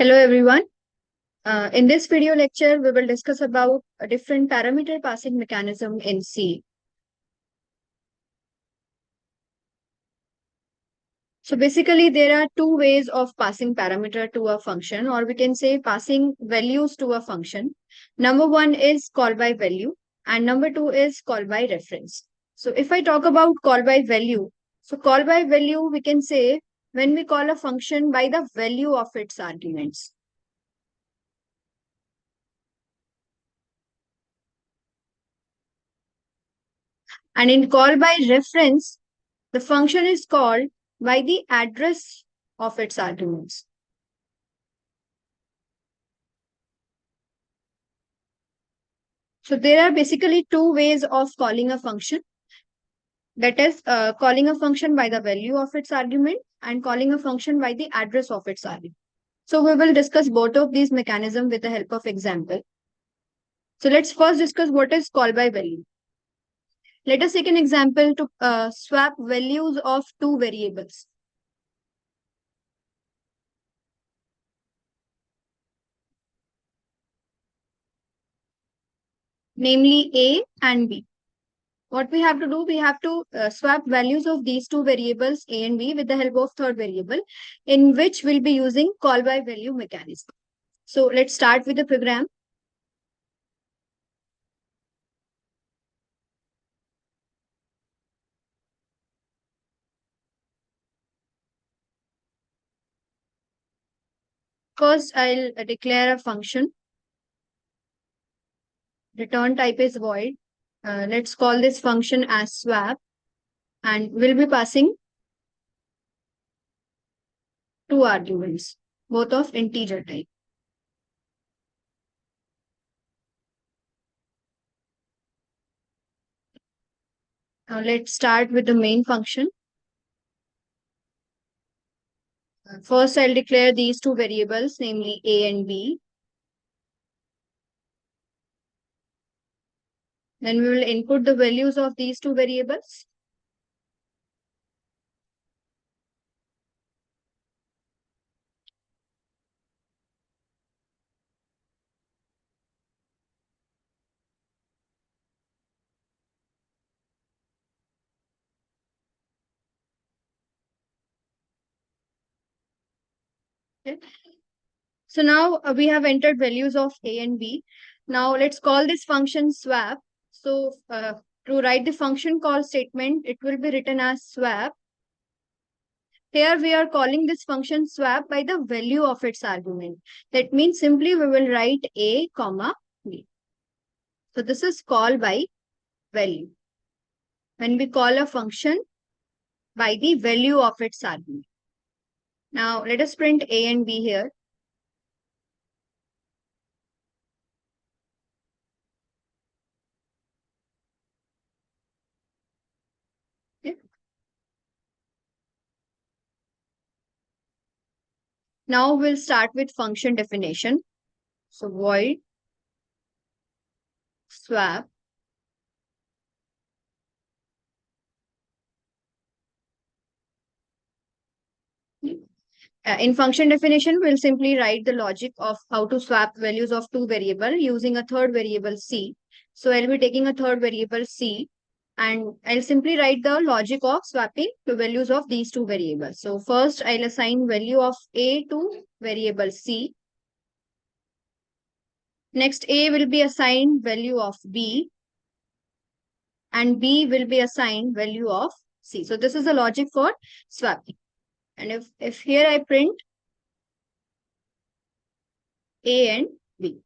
Hello everyone. In this video lecture, we will discuss about a different parameter passing mechanism in C. So basically, there are two ways of passing parameter to a function, or we can say passing values to a function. Number one is call by value, and number two is call by reference. So if I talk about call by value, so call by value, we can say when we call a function by the value of its arguments. And in call by reference, the function is called by the address of its arguments. So there are basically two ways of calling a function. That is calling a function by the value of its argument and calling a function by the address of its argument. So we will discuss both of these mechanisms with the help of example. So let's first discuss what is call by value. Let us take an example to swap values of two variables. Namely A and B. What we have to do, we have to swap values of these two variables A and B with the help of third variable, in which we'll be using call by value mechanism. So let's start with the program. First, I'll declare a function. Return type is void. Let's call this function as swap, and we'll be passing two arguments, both of integer type. Now let's start with the main function. First, I'll declare these two variables, namely A and B. Then we will input the values of these two variables. Okay. So now we have entered values of A and B. Now let's call this function swap. So to write the function call statement, it will be written as swap. Here we are calling this function swap by the value of its argument. That means simply we will write A, comma, B. So this is call by value. When we call a function by the value of its argument. Now let us print A and B here. Okay. Now we'll start with function definition. So void swap in function definition, we'll simply write the logic of how to swap values of two variables using a third variable C. So I'll be taking a third variable C, and I'll simply write the logic of swapping the values of these two variables. So first I'll assign value of A to variable C. Next A will be assigned value of B, and B will be assigned value of C. So this is the logic for swapping. And if here I print A and B.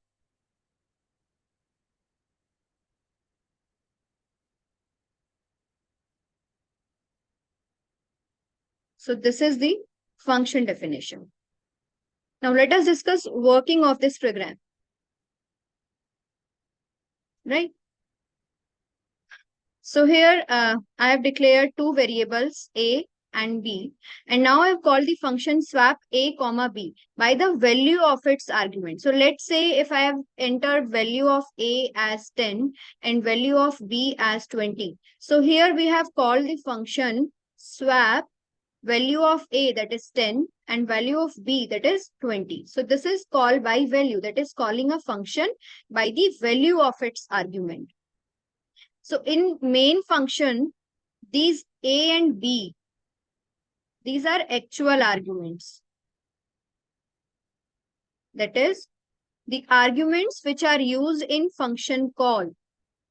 So this is the function definition. Now let us discuss working of this program. Right? So here I have declared two variables A and B, and now I have called the function swap A comma B by the value of its argument. So let's say if I have entered value of A as 10 and value of B as 20. So here we have called the function swap value of A, that is 10, and value of B, that is 20. So this is called by value, that is calling a function by the value of its argument. So in main function, these A and B, these are actual arguments. That is, the arguments which are used in function call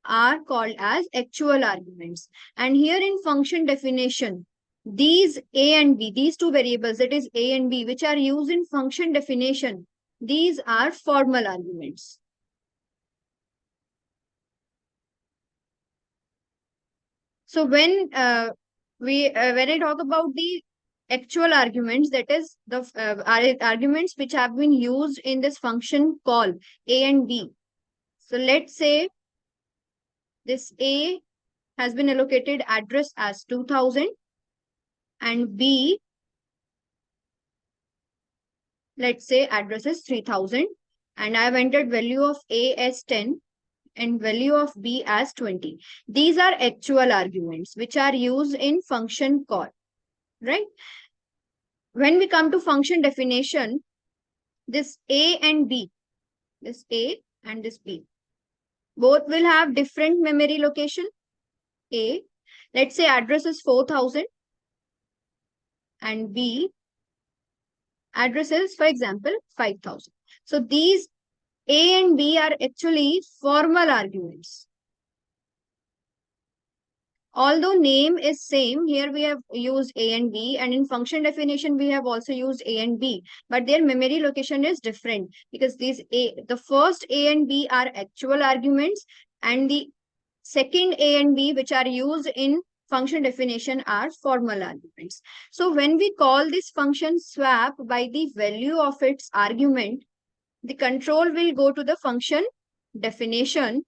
are called as actual arguments. And here in function definition, these A and B, these two variables, that is A and B, which are used in function definition, these are formal arguments. So when I talk about the actual arguments, that is the arguments which have been used in this function call A and B. So let's say this A has been allocated address as 2000 and B, let's say address is 3000, and I have entered value of A as 10 and value of B as 20. These are actual arguments which are used in function call, right? When we come to function definition, this A and B, this A and this B, both will have different memory location. A, let's say address is 4000 and B, address is, for example, 5000. So these A and B are actually formal arguments. Although name is same, here we have used A and B, and in function definition we have also used A and B, but their memory location is different because the first A and B are actual arguments, and the second A and B which are used in function definition are formal arguments. So when we call this function swap by the value of its argument, the control will go to the function definition,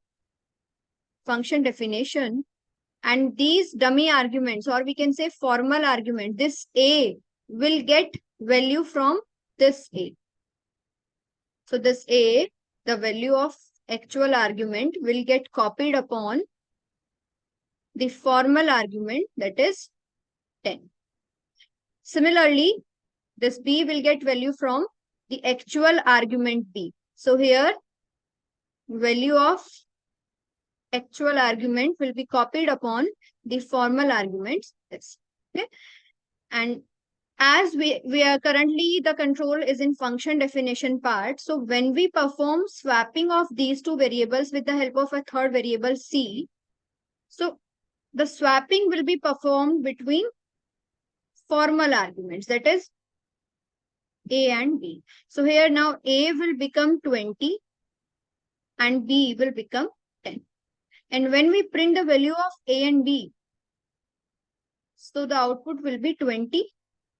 and these dummy arguments, or we can say formal argument, this A will get value from this A. So this A, the value of actual argument, will get copied upon the formal argument, that is 10. Similarly, this B will get value from the actual argument B. So here, value of actual argument will be copied upon the formal arguments. Okay. And as we are currently, the control is in function definition part. So when we perform swapping of these two variables with the help of a third variable C, so the swapping will be performed between formal arguments, that is A and B. So here now A will become 20 and B will become 10. And when we print the value of A and B, so the output will be 20,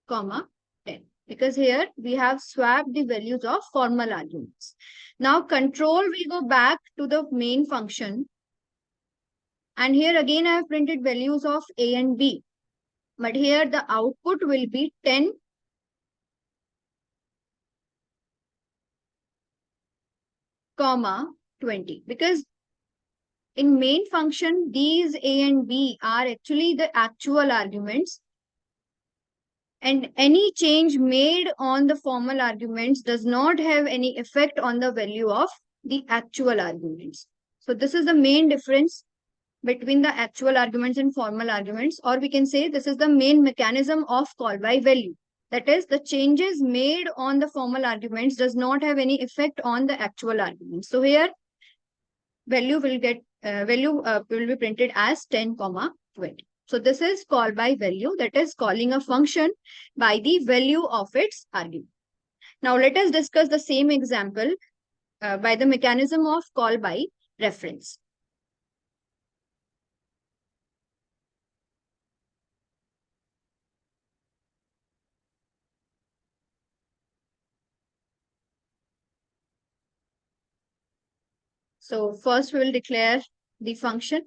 10. Because here we have swapped the values of formal arguments. Now control will go back to the main function. And here again I have printed values of A and B. But here the output will be 10, 20. Because in main function, these A and B are actually the actual arguments. And any change made on the formal arguments does not have any effect on the value of the actual arguments. So this is the main difference between the actual arguments and formal arguments, or we can say this is the main mechanism of call by value. That is, the changes made on the formal arguments does not have any effect on the actual arguments. So here, value will be printed as 10, 20. So this is call by value, that is calling a function by the value of its argument. Now let us discuss the same example by the mechanism of call by reference. So first we will declare the function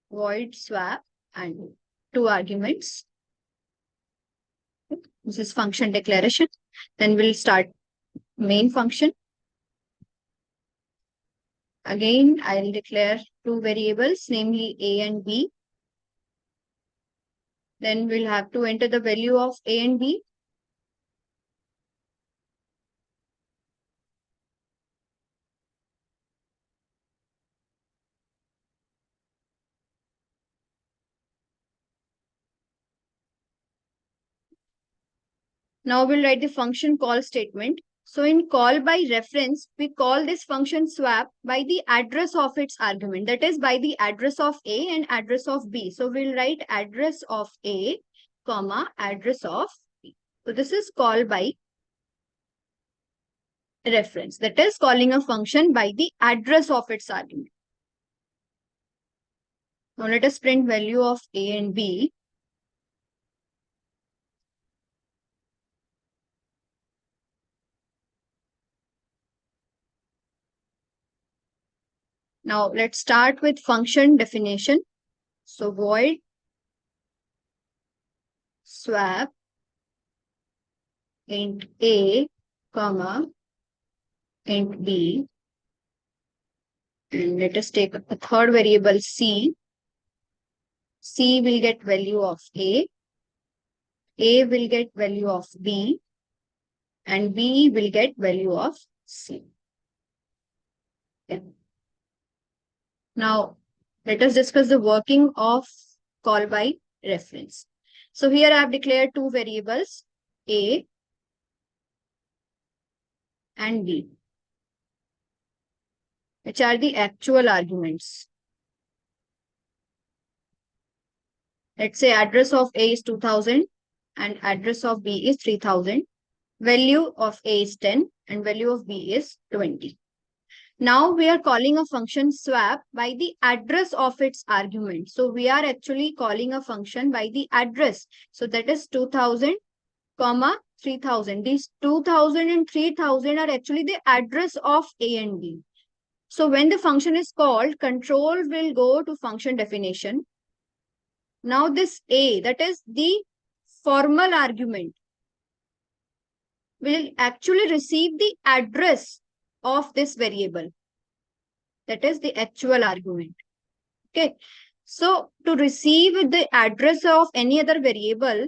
void swap and two arguments. This is function declaration. Then we'll start main function. Again, I'll declare two variables, namely A and B. Then we'll have to enter the value of A and B. Now we'll write the function call statement. So in call by reference, we call this function swap by the address of its argument. That is by the address of A and address of B. So we'll write address of A, comma, address of B. So this is call by reference. That is calling a function by the address of its argument. Now let us print value of A and B. Now let's start with function definition. So void swap int A, comma, int B. And let us take a third variable C. C will get value of A will get value of B, and B will get value of C. Okay. Now, let us discuss the working of call by reference. So here I have declared two variables, A and B, which are the actual arguments. Let's say address of A is 2000 and address of B is 3000. Value of A is 10 and value of B is 20. Now we are calling a function swap by the address of its argument. So we are actually calling a function by the address. So that is 2000, comma 3000. These 2000 and 3000 are actually the address of A and B. So when the function is called, control will go to function definition. Now this A, that is the formal argument, will actually receive the address of this variable. That is the actual argument. Okay. So to receive the address of any other variable,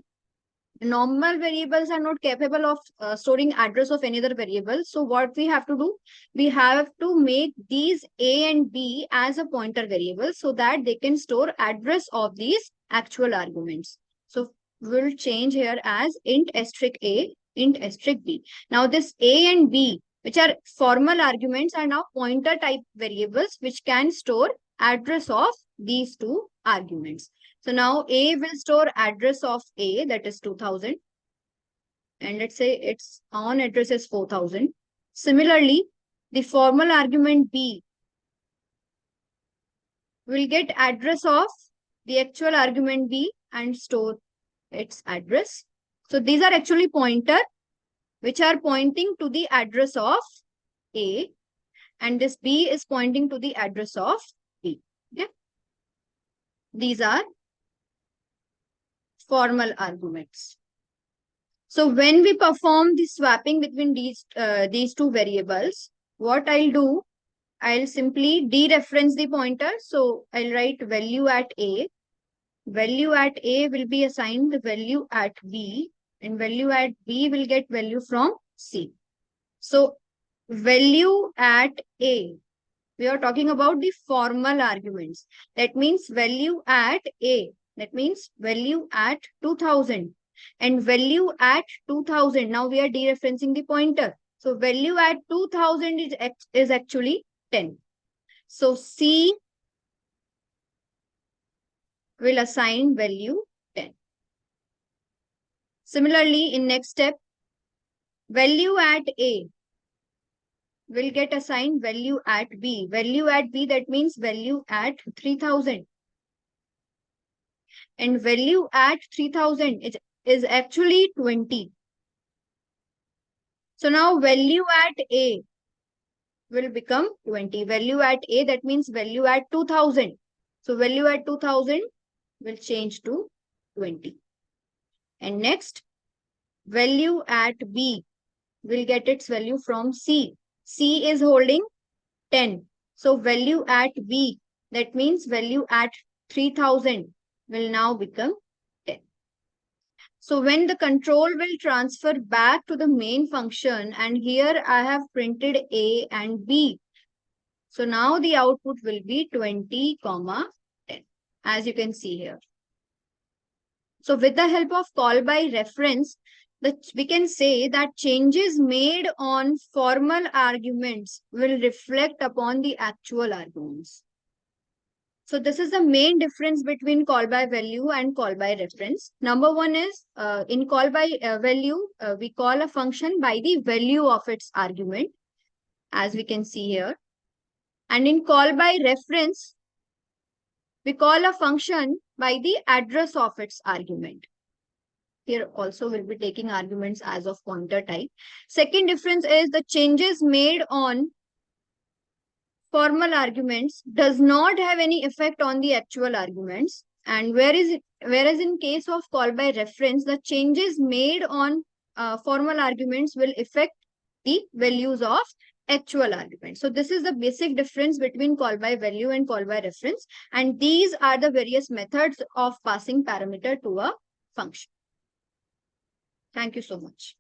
normal variables are not capable of storing address of any other variable. So what we have to do? We have to make these A and B as a pointer variable so that they can store address of these actual arguments. So we'll change here as int asterisk A, int asterisk B. Now this A and B, which are formal arguments, are now pointer type variables which can store address of these two arguments. So now A will store address of A, that is 2000. And let's say its on address is 4000. Similarly, the formal argument B will get address of the actual argument B and store its address. So these are actually pointer which are pointing to the address of A, and this B is pointing to the address of B. Okay? These are formal arguments. So when we perform the swapping between these two variables, what I'll do, I'll simply dereference the pointer. So I'll write value at A. Value at A will be assigned the value at B, and value at B will get value from C. So value at A, we are talking about the formal arguments. That means value at A, that means value at 2000. And value at 2000, now we are dereferencing the pointer. So value at 2000 is actually 10. So C will assign value 10. Similarly, in next step, value at A will get assigned value at B. Value at B, that means value at 3000. And value at 3000 is actually 20. So now value at A will become 20. Value at A, that means value at 2000. So value at 2000 will change to 20. And next, value at B will get its value from C. C is holding 10. So value at B, that means value at 3000 will now become 10. So when the control will transfer back to the main function, and here I have printed A and B. So now the output will be 20, 10, as you can see here. So with the help of call by reference, we can say that changes made on formal arguments will reflect upon the actual arguments. So this is the main difference between call by value and call by reference. Number one is in call by value, we call a function by the value of its argument, as we can see here. And in call by reference, we call a function by the address of its argument. Here also we'll be taking arguments as of pointer type. Second difference is the changes made on formal arguments does not have any effect on the actual arguments. And whereas in case of call by reference, the changes made on formal arguments will affect the values of actual arguments. So this is the basic difference between call by value and call by reference. And these are the various methods of passing parameter to a function. Thank you so much.